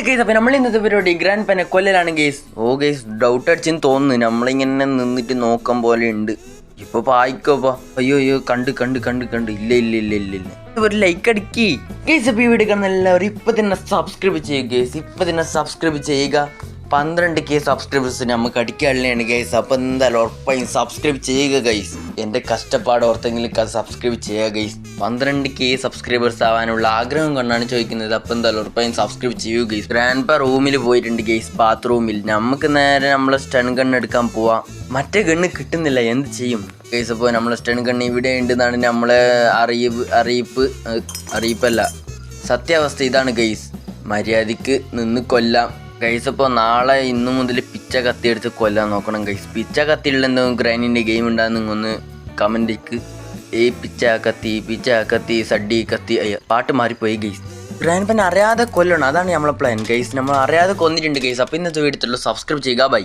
Case അപ്പം നമ്മൾ ഇന്നത്തെ പരിപാടി ഗ്രാൻഡ് പെനെ കൊല്ലലാണ് കേസ്. കേസ് ഡൗട്ട് അടിച്ചെന്ന് തോന്നുന്നു. നമ്മളിങ്ങനെ നിന്നിട്ട് നോക്കാൻ പോലെ ഉണ്ട്. ഇപ്പൊ പായിക്കോപ്പാ. അയ്യോ കണ്ട് ഇല്ല ഒരു ലൈക്ക് അടിക്കി കേസ്. അപ്പൊ ഈ വീഡിയോ കാണുന്ന എല്ലാവരും ഇപ്പൊ തന്നെ സബ്സ്ക്രൈബ് ചെയ്യുക കേസ്. ഇപ്പൊ തന്നെ സബ്സ്ക്രൈബ് ചെയ്യുക. 12K സബ്സ്ക്രൈബേഴ്സ് നമുക്ക് അടിക്കാനുള്ളതാണ് ഗൈസ്. അപ്പം എന്തായാലും ഉറപ്പായും സബ്സ്ക്രൈബ് ചെയ്യുക ഗൈസ്. എൻ്റെ കഷ്ടപ്പാട് ഓർത്തെങ്കിലും സബ്സ്ക്രൈബ് ചെയ്യുക ഗൈസ്. 12K സബ്സ്ക്രൈബേഴ്സ് ആവാനുള്ള ആഗ്രഹം കൊണ്ടാണ് ചോദിക്കുന്നത്. അപ്പം എന്തായാലും ഉറപ്പായും സബ്സ്ക്രൈബ് ചെയ്യുക ഗൈസ്. ഗ്രാൻഡ് റൂമിൽ പോയിട്ടുണ്ട് ഗൈസ്, ബാത്റൂമിൽ. നമുക്ക് നേരെ നമ്മളെ സ്റ്റൺ ഗണ്ണ് എടുക്കാൻ പോവാം. മറ്റേ ഗണ്ണ് കിട്ടുന്നില്ല, എന്ത് ചെയ്യും ഗൈസ്? അപ്പോൾ നമ്മളെ സ്റ്റൺ ഗണ്ണ് ഇവിടെ ഉണ്ടെന്നാണ് നമ്മളെ അറിയിപ്പല്ല, സത്യാവസ്ഥ ഇതാണ് ഗൈസ്. മര്യാദയ്ക്ക് നിന്ന് കൊല്ലാം ഗൈസ്. അപ്പോൾ നാളെ ഇന്നു മുതൽ പിച്ച കത്തി എടുത്ത് കൊല്ലാൻ നോക്കണം ഗൈസ്. പിച്ച കത്തിയുള്ള എന്തെങ്കിലും ഗ്രാനിൻ്റെ ഗെയിം ഉണ്ടാകുന്ന ഒന്ന് കമൻറ്റിക്ക്. പിച്ച കത്തി സഡ്ഡി കത്തി. പാട്ട് മാറിപ്പോയി ഗൈസ്. ഗ്രാൻഡ് പെൻ അറിയാതെ കൊല്ലണം, അതാണ് നമ്മളെ പ്ലാൻ ഗൈസ്. നമ്മൾ അറിയാതെ കൊന്നിട്ടുണ്ട് ഗൈസ്. അപ്പോൾ ഇന്നത്തെ വീഡിയോത്തിലുള്ള സബ്സ്ക്രൈബ് ചെയ്യുക. ബൈ.